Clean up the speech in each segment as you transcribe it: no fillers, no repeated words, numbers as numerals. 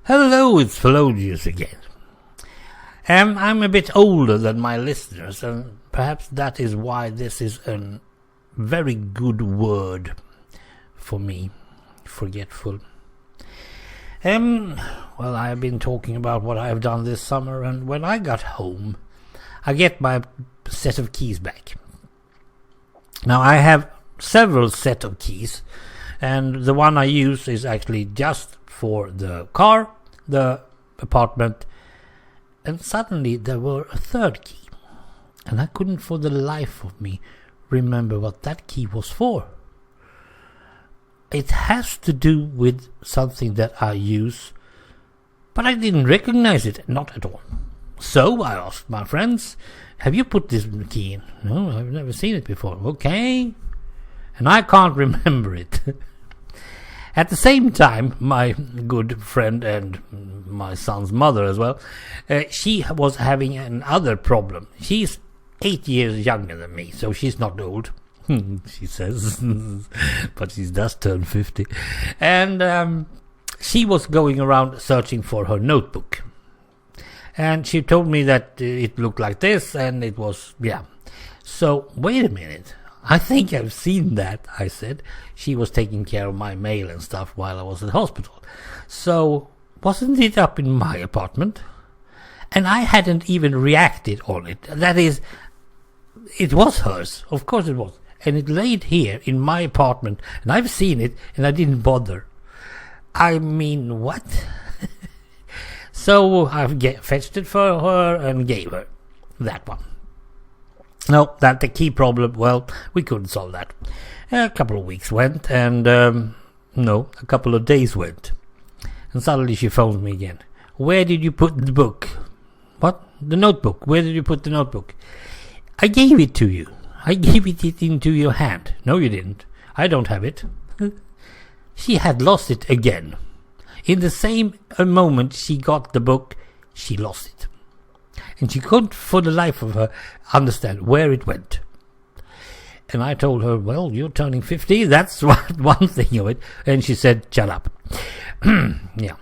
Hello, it's Fellonius again. I'm a bit older than my listeners, and perhaps that is why this is a very good word for me, forgetful. Well, I have been talking about what I have done this summer, and when I got home, I get my set of keys back. Now, I have several set of keys, and the one I use is actually just for the car, the apartment, and suddenly there were a third key, and I couldn't for the life of me remember what that key was for. It has to do with something that I use, but I didn't recognize it, not at all. So I asked my friends, have you put this key in? No, I've never seen it before. Okay. And I can't remember it. At the same time, my good friend and my son's mother as well, she was having another problem. She's 8 years younger than me, so she's not old, she says, but she does turn 50. And she was going around searching for her notebook. And she told me that it looked like this, and it was, yeah. So, wait a minute. I think I've seen that, I said. She was taking care of my mail and stuff while I was at hospital. So, wasn't it up in my apartment? And I hadn't even reacted on it. That is, it was hers. Of course it was. And it laid here in my apartment. And I've seen it, and I didn't bother. I mean, what? So I fetched it for her and gave her that one. No, that the key problem, well, we couldn't solve that. A couple of weeks went, and a couple of days went. And suddenly she phoned me again. Where did you put the book? What? The notebook. Where did you put the notebook? I gave it to you. I gave it into your hand. No, you didn't. I don't have it. She had lost it again. In the same moment she got the book, she lost it. And she couldn't for the life of her understand where it went. And I told her, well, you're turning 50, that's one thing of it. And she said, shut up. Yeah.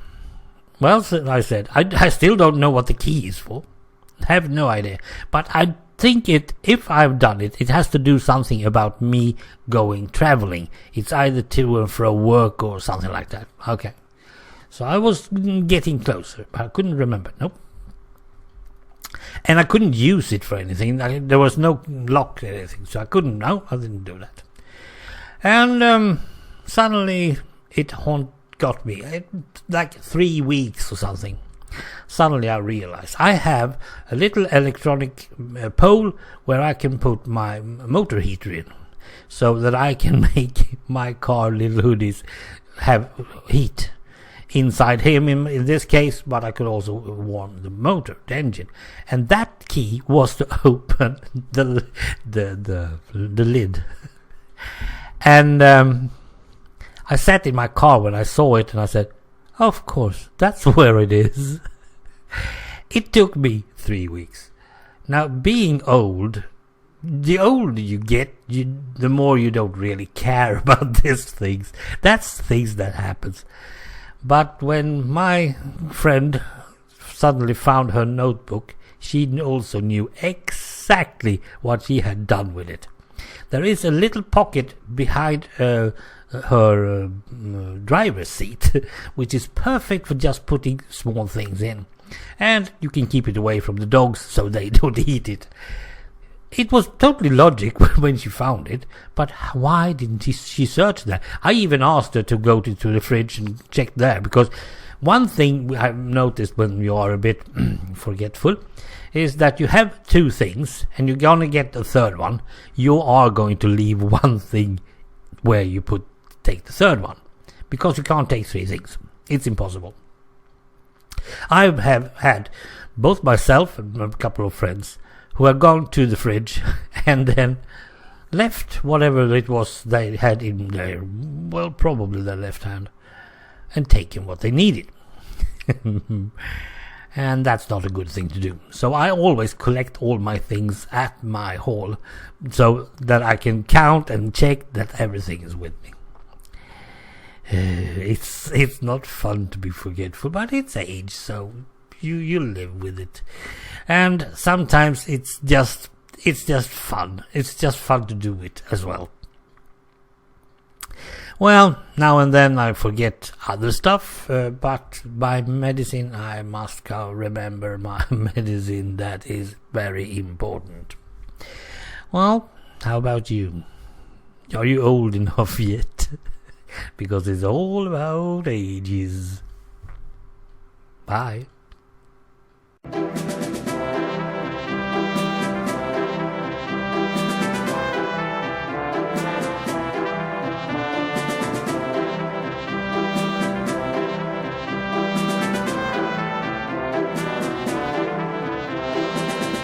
Well, I said, I still don't know what the key is for. I have no idea. But I think if I've done it, it has to do something about me traveling. It's either to and fro work or something like that. Okay. So I was getting closer, but I couldn't remember. Nope. And I couldn't use it for anything. There was no lock or anything, so I couldn't. No, I didn't do that. And suddenly it got me. Like 3 weeks or something. Suddenly I realized I have a little electronic pole where I can put my motor heater in, so that I can make my car little hoodies have heat inside him in this case, but I could also warm the motor, the engine. And that key was to open the lid. And I sat in my car when I saw it, and I said, of course, that's where it is. It took me 3 weeks. Now, being old, the older you get, the more you don't really care about these things. That's things that happens. But when my friend suddenly found her notebook, she also knew exactly what she had done with it. There is a little pocket behind her driver's seat, which is perfect for just putting small things in. And you can keep it away from the dogs so they don't eat it. It was totally logic when she found it, but why didn't she search that? I even asked her to go to the fridge and check there, because one thing I've noticed when you are a bit forgetful is that you have two things and you're going to get a third one. You are going to leave one thing where you take the third one, because you can't take three things. It's impossible. I have had both myself and a couple of friends who had gone to the fridge and then left whatever it was they had in their, well, probably their left hand, and taken what they needed. And that's not a good thing to do. So I always collect all my things at my hall so that I can count and check that everything is with me. It's not fun to be forgetful, but it's age, so you live with it. And sometimes it's just fun. It's just fun to do it as well. Well, now and then I forget other stuff, but by medicine I must remember my medicine. That is very important. Well, how about you? Are you old enough yet? Because it's all about ages. Bye.